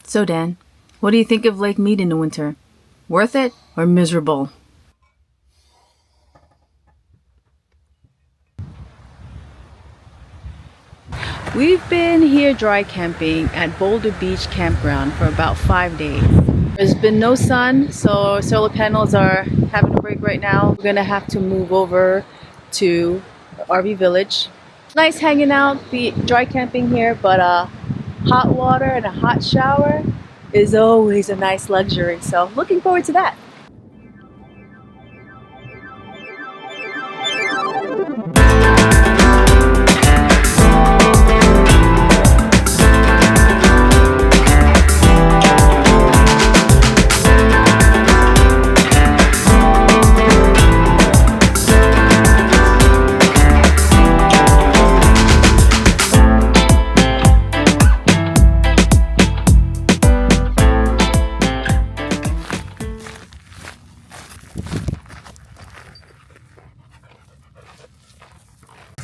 So Dan, what do you think of Lake Mead in the winter? Worth it or miserable? We've been here dry camping at Boulder Beach Campground for about 5 days. There's been no sun, so solar panels are having a break right now. We're gonna have to move over to the RV village. Nice hanging out, be dry camping here, but hot water and a hot shower is always a nice luxury, so looking forward to that.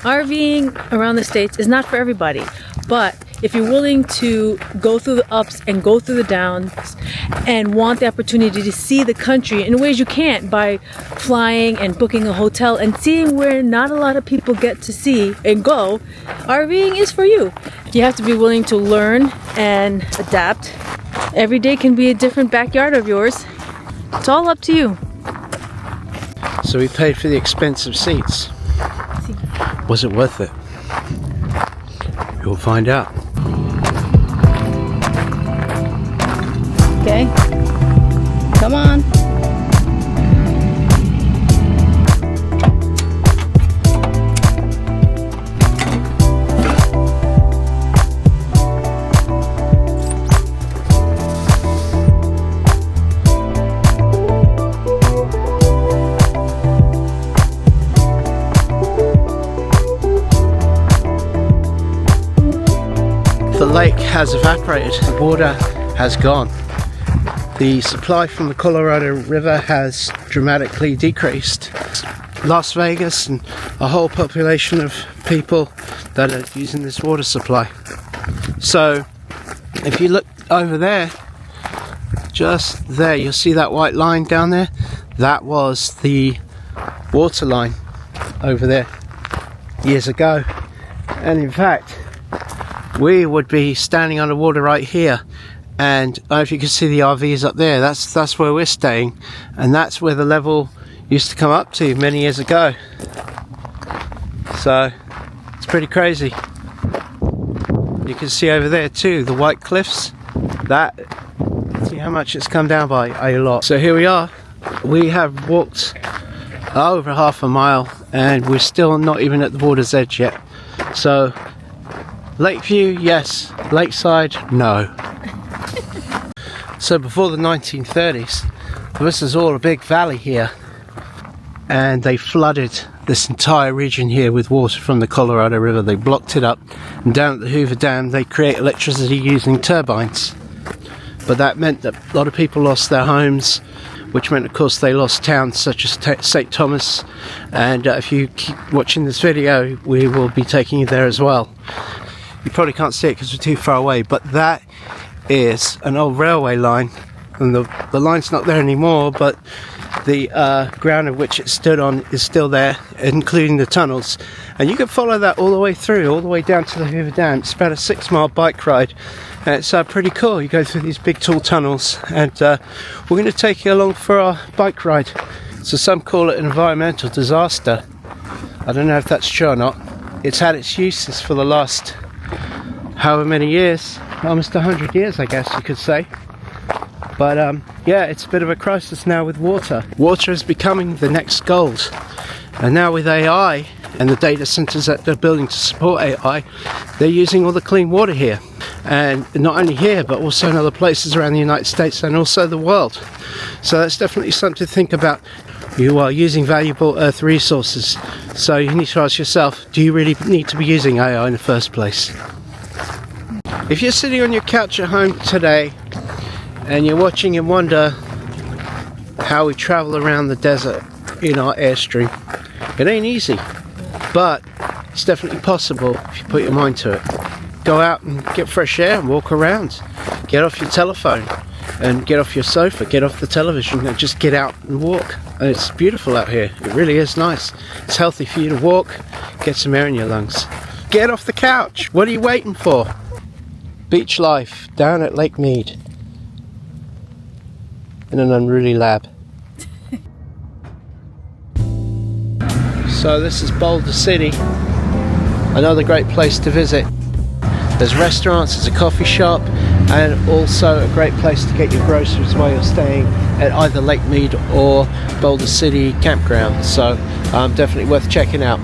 RVing around the States is not for everybody, but if you're willing to go through the ups and go through the downs and want the opportunity to see the country in ways you can't by flying and booking a hotel and seeing where not a lot of people get to see and go, RVing is for you. You have to be willing to learn and adapt. Every day can be a different backyard of yours. It's all up to you. So we paid for the expensive seats. Was it worth it? We'll find out. Okay, come on. The lake has evaporated, the water has gone. The supply from the Colorado River has dramatically decreased. Las Vegas and a whole population of people that are using this water supply. So if you look over there, just there, you'll see that white line down there. That was the water line over there years ago. And in fact, we would be standing underwater right here, and if you can see the RVs up there, that's where we're staying, and that's where the level used to come up to many years ago. So it's pretty crazy. You can see over there too the white cliffs. That, see how much it's come down by? A lot. So here we are. We have walked over half a mile and we're still not even at the water's edge yet. So Lakeview, yes. Lakeside, no. So before the 1930s, this was all a big valley here, and they flooded this entire region here with water from the Colorado River. They blocked it up, and down at the Hoover Dam they create electricity using turbines. But that meant that a lot of people lost their homes, which meant of course they lost towns such as St. Thomas, and if you keep watching this video we will be taking you there as well. You probably can't see it because we're too far away, but that is an old railway line, and the line's not there anymore, but the ground of which it stood on is still there, including the tunnels, and you can follow that all the way through, all the way down to the Hoover Dam. It's about a 6-mile bike ride, and it's pretty cool. You go through these big tall tunnels, and we're going to take you along for our bike ride. So some call it an environmental disaster. I don't know if that's true or not. It's had its uses for the last however many years, almost 100 years I guess you could say. But yeah, it's a bit of a crisis now with water. Water is becoming the next gold, and now with AI and the data centers that they're building to support AI, they're using all the clean water here, and not only here but also in other places around the United States and also the world. So that's definitely something to think about. You are using valuable earth resources, so you need to ask yourself, do you really need to be using AI in the first place? If you're sitting on your couch at home today and you're watching and wonder how we travel around the desert in our Airstream, it ain't easy, but it's definitely possible if you put your mind to it. Go out and get fresh air and walk around. Get off your telephone and get off your sofa, get off the television and just get out and walk. And it's beautiful out here. It really is nice. It's healthy for you to walk, get some air in your lungs. Get off the couch. What are you waiting for? Beach life down at Lake Mead in an unruly lab. So this is Boulder City, another great place to visit. There's restaurants, there's a coffee shop, and also a great place to get your groceries while you're staying at either Lake Mead or Boulder City Campground. So definitely worth checking out.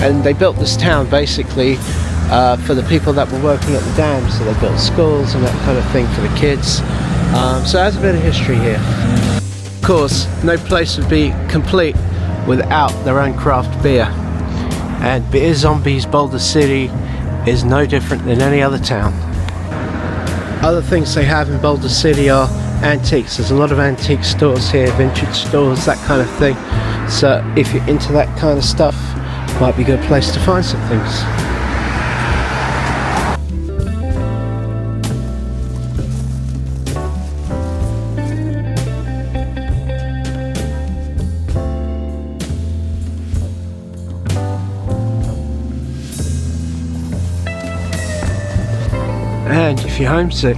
And they built this town basically for the people that were working at the dam, so they built schools and that kind of thing for the kids. So it has a bit of history here. Of course, no place would be complete without their own craft beer. And Beer Zombies Boulder City is no different than any other town. Other things they have in Boulder City are antiques. There's a lot of antique stores here, vintage stores, that kind of thing. So if you're into that kind of stuff, might be a good place to find some things. And if you're homesick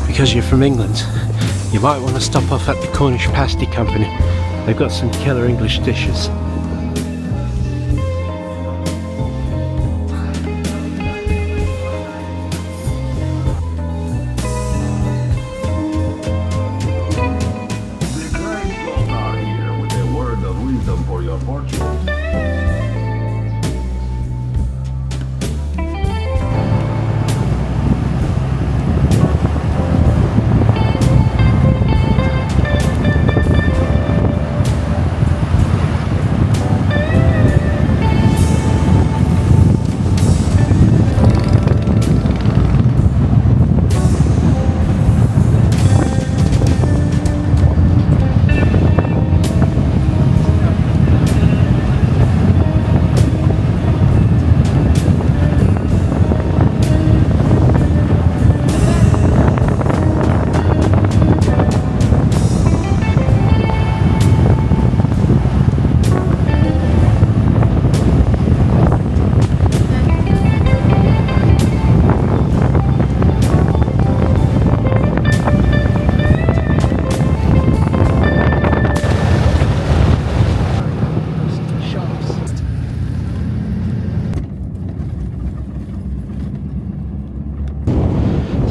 because you're from England, you might want to stop off at the Cornish Pasty Company. They've got some killer English dishes. The kind folk are here with a word of wisdom for your fortunes.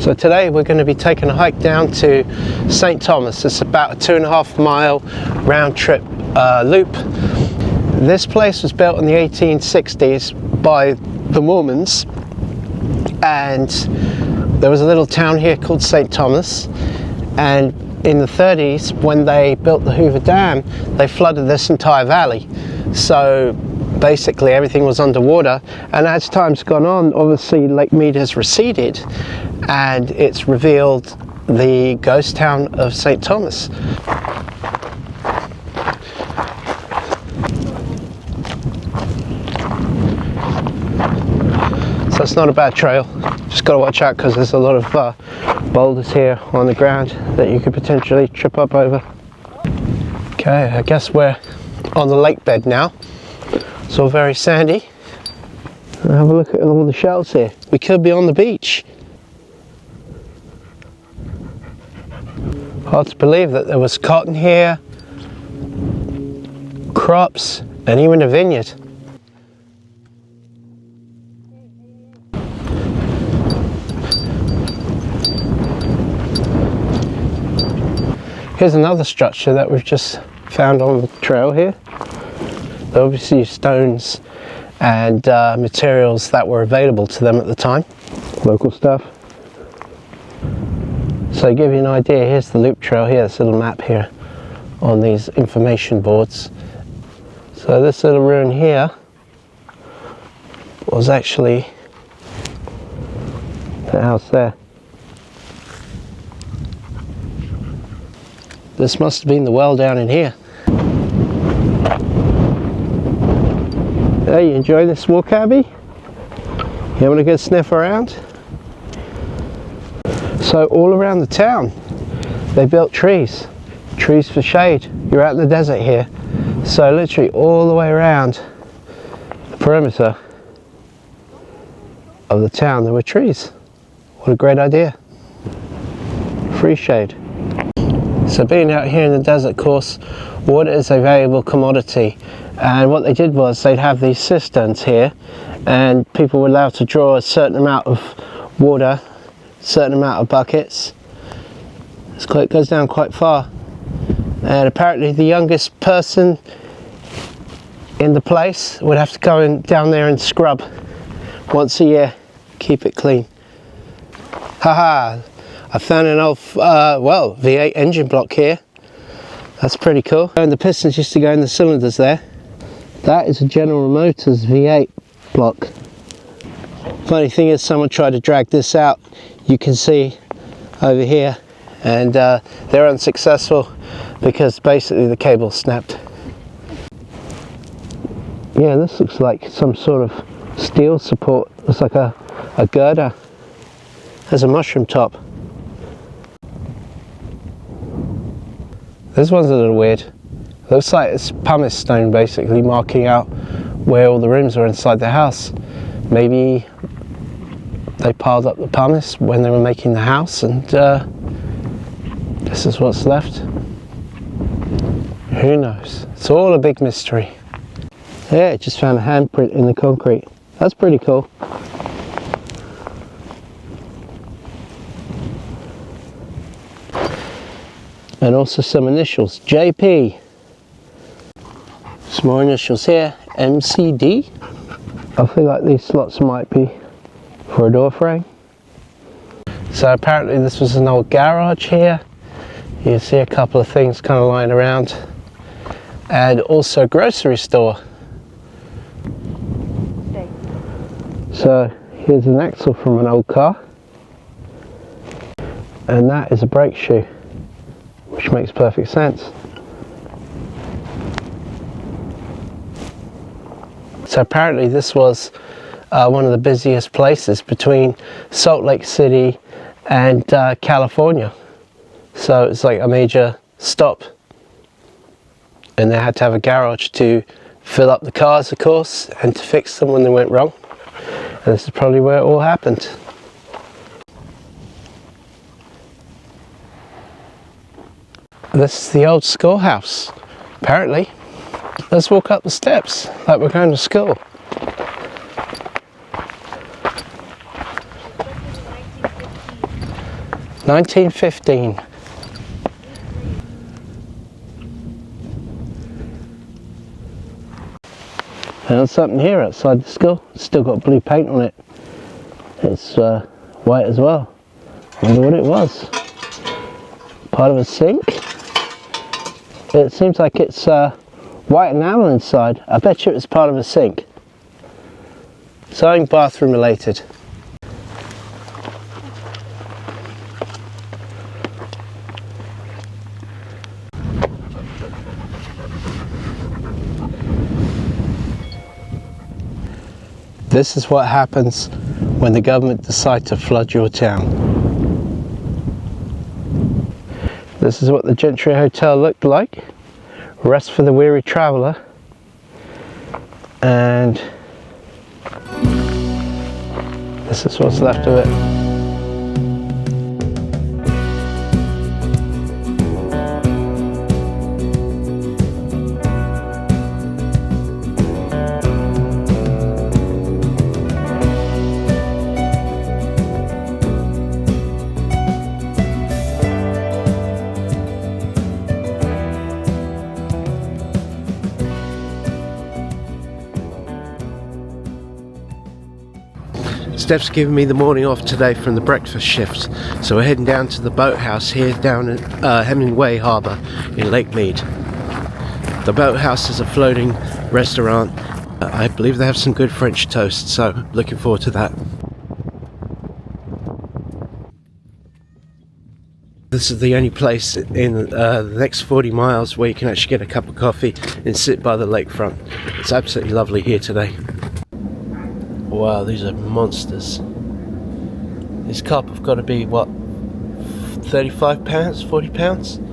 So today we're going to be taking a hike down to St. Thomas. It's about a 2.5 mile round trip loop. This place was built in the 1860s by the Mormons, and there was a little town here called St. Thomas, and in the 30s when they built the Hoover Dam, they flooded this entire valley. So basically everything was underwater, and as time's gone on, obviously Lake Mead has receded and it's revealed the ghost town of St. Thomas. So it's not a bad trail, just got to watch out because there's a lot of boulders here on the ground that you could potentially trip up over. Okay, I guess we're on the lake bed now. It's all very sandy. Have a look at all the shells here. We could be on the beach. Hard to believe that there was cotton here, crops, and even a vineyard. Here's another structure that we've just found on the trail here. They're obviously stones and materials that were available to them at the time, local stuff. So to give you an idea, here's the loop trail here, this little map here on these information boards. So this little ruin here was actually the house there. This must have been the well down in here. Hey, you enjoy this walk, Abby? You having a good sniff around? So all around the town they built trees for shade. You're out in the desert here, so literally all the way around the perimeter of the town there were trees. What a great idea. Free shade. So being out here in the desert, of course, water is a valuable commodity, and what they did was they'd have these cisterns here, and people were allowed to draw a certain amount of water, a certain amount of buckets. It goes down quite far, and apparently the youngest person in the place would have to go down there and scrub once a year, keep it clean. Haha, I found an old V8 engine block here. That's pretty cool. And the pistons used to go in the cylinders there. That is a General Motors V8 block. Funny thing is, someone tried to drag this out, you can see over here, and they're unsuccessful because basically the cable snapped. Yeah, this looks like some sort of steel support. Looks like a girder. There's a mushroom top. This one's a little weird. Looks like it's pumice stone basically marking out where all the rooms are inside the house. Maybe they piled up the pumice when they were making the house, and this is what's left. Who knows? It's all a big mystery. Yeah, just found a handprint in the concrete. That's pretty cool. And also some initials, JP. Some more initials here, MCD. I feel like these slots might be for a door frame. So apparently this was an old garage here. You see a couple of things kind of lying around. And also a grocery store. So here's an axle from an old car. And that is a brake shoe, which makes perfect sense. So apparently this was one of the busiest places between Salt Lake City and California. So it's like a major stop. And they had to have a garage to fill up the cars, of course, and to fix them when they went wrong. And this is probably where it all happened. This is the old schoolhouse, apparently. Let's walk up the steps like we're going to school. (1915). Found something here outside the school. It's still got blue paint on it. It's white as well. Wonder what it was. Part of a sink. It seems like it's white enamel inside. I bet you it was part of a sink. Something bathroom related. This is what happens when the government decide to flood your town. This is what the Gentry Hotel looked like. Rest for the weary traveller. And this is what's left of it. Steph's giving me the morning off today from the breakfast shift, so we're heading down to the boathouse here down at Hemingway Harbour in Lake Mead. The boathouse is a floating restaurant. I believe they have some good French toast, so looking forward to that. This is the only place in the next 40 miles where you can actually get a cup of coffee and sit by the lakefront. It's absolutely lovely here today. Wow, these are monsters. This carp have got to be, what, £35, £40.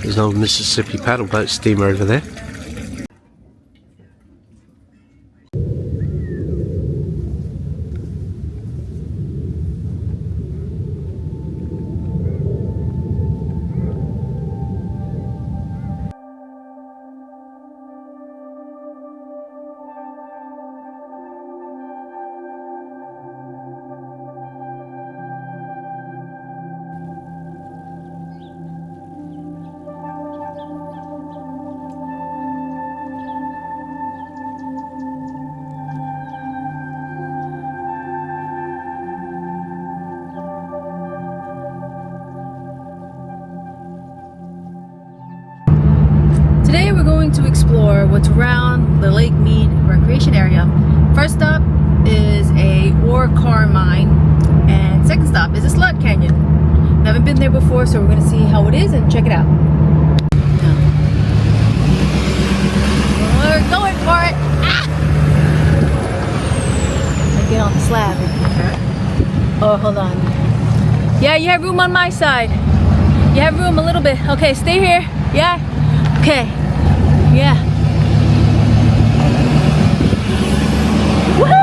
There's an old Mississippi paddle boat steamer over there. Today we're going to explore what's around the Lake Mead recreation area. First stop is a ore car mine, and second stop is a slot canyon. Haven't been there before, so we're going to see how it is and check it out. We're going for it! Ah! I get on the slab. Oh, hold on. Yeah, you have room on my side. You have room a little bit. Okay, stay here. Yeah? Okay. Yeah. Woohoo!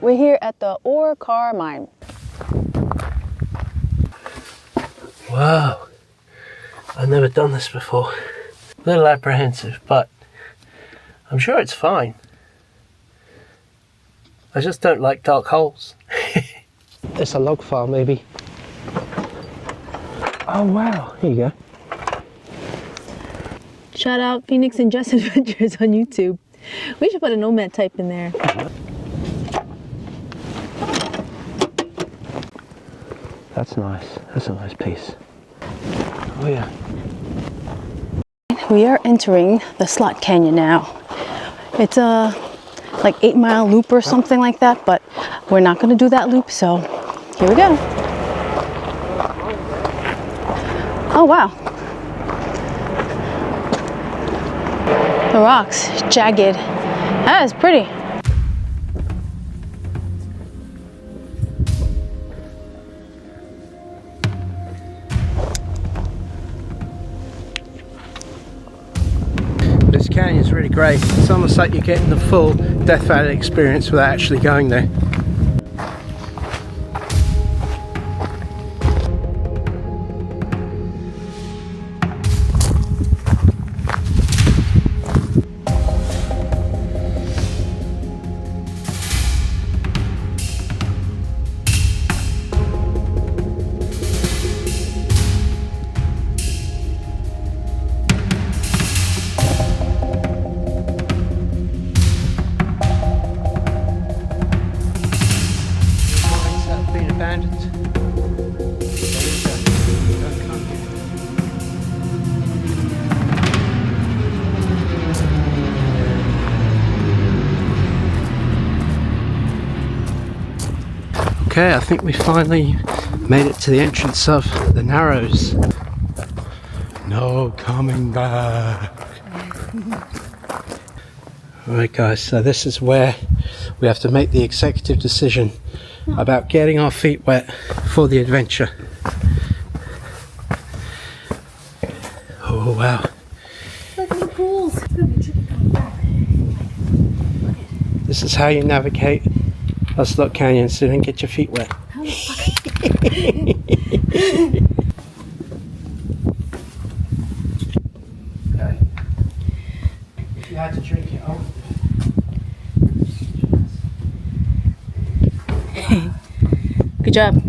We're here at the ore car mine. Wow, I've never done this before. A little apprehensive, but I'm sure it's fine. I just don't like dark holes. It's a log file, maybe. Oh wow, here you go. Shout out Phoenix and Just Adventures on YouTube. We should put a NomadType in there. That's nice. That's a nice piece. Oh yeah. We are entering the slot canyon now. It's a like 8-mile loop or something like that, but we're not going to do that loop, so here we go. Oh wow. The rocks, jagged. That is pretty. This canyon is really great. It's almost like you're getting the full Death Valley experience without actually going there. Okay, I think we finally made it to the entrance of the Narrows. No coming back. Alright guys, so this is where we have to make the executive decision about getting our feet wet for the adventure. Oh wow. Look at the pools. This is how you navigate a slot canyon so you don't get your feet wet. Okay. If you had to drink it, oh. Good job.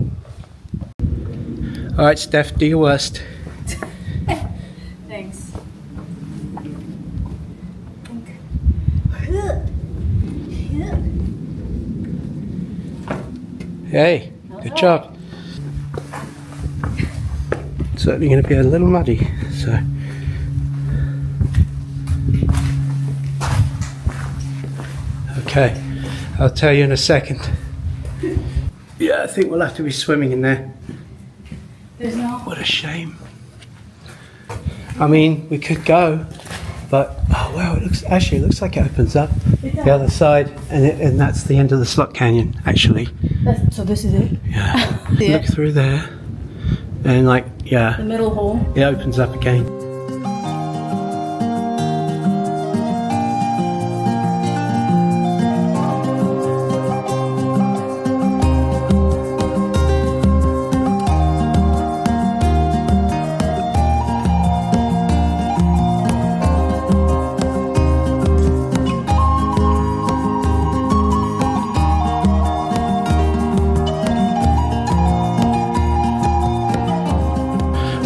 Alright, Steph, do your worst. Thanks. Hey, good job. Certainly going to be a little muddy, so. Okay, I'll tell you in a second. Yeah, I think we'll have to be swimming in there. There's no. What a shame. I mean, we could go, but oh wow, it looks like it opens up the other side, and that's the end of the slot canyon, actually. So this is it? Yeah. Yeah. Look through there, and like, yeah, The middle hole. it opens up again.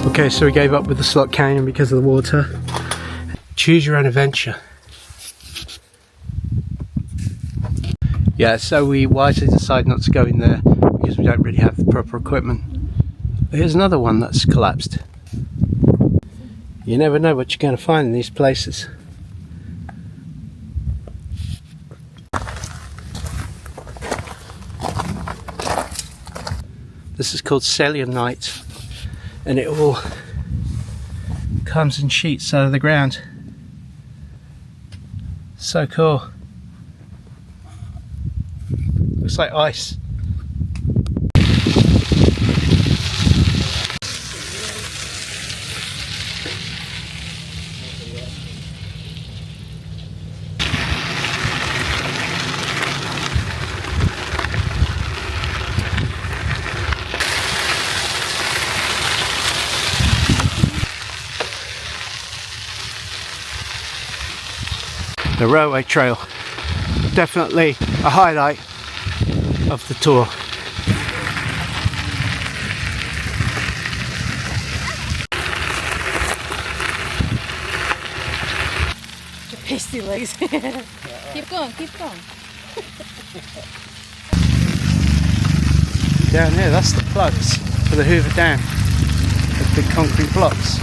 Okay, so we gave up with the slot canyon because of the water. Choose your own adventure. Yeah, so we wisely decided not to go in there because we don't really have the proper equipment. But here's another one that's collapsed. You never know what you're going to find in these places. This is called selenite, and it all comes in sheets out of the ground. So cool. Looks like ice. The railway trail, definitely a highlight of the tour. Your pasty legs. Keep going, keep going. Down there, that's the plugs for the Hoover Dam, the big concrete blocks.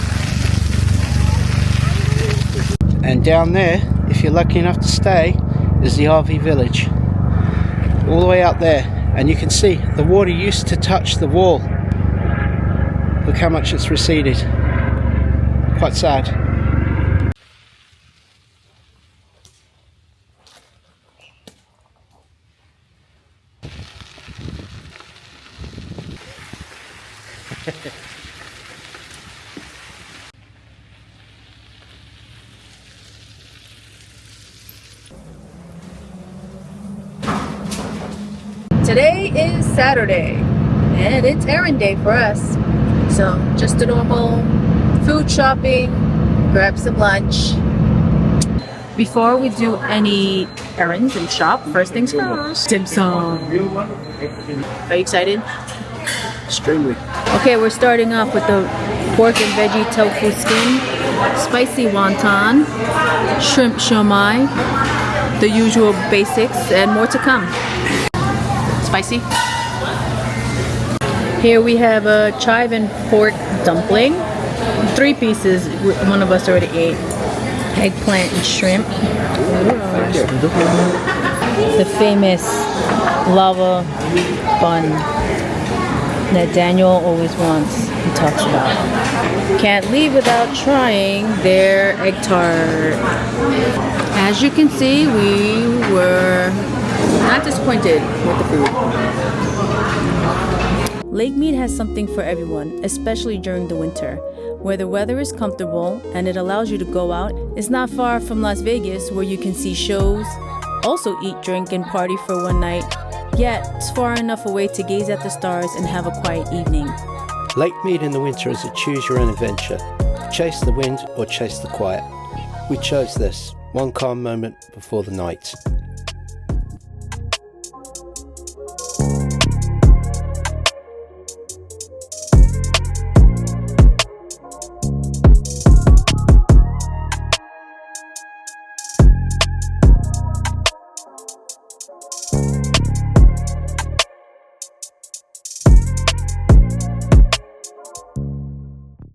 And down there, if you're lucky enough to stay, is the RV village. All the way out there, and you can see the water used to touch the wall. Look how much it's receded. Quite sad. Today is Saturday, and it's errand day for us. So just a normal food shopping, grab some lunch. Before we do any errands and shop, first things first, dim sum. Are you excited? Extremely. Okay, we're starting off with the pork and veggie tofu skin, spicy wonton, shrimp shumai, the usual basics, and more to come. Spicy. Here we have a chive and pork dumpling, 3 pieces. One of us already ate. Eggplant and shrimp. The famous lava bun that Daniel always wants and talks about. Can't leave without trying their egg tart. As you can see, we were not disappointed with the food. Lake Mead has something for everyone, especially during the winter, where the weather is comfortable and it allows you to go out. It's not far from Las Vegas, where you can see shows, also eat, drink, and party for one night, yet it's far enough away to gaze at the stars and have a quiet evening. Lake Mead in the winter is a choose-your-own adventure. Chase the wind or chase the quiet. We chose this, one calm moment before the night.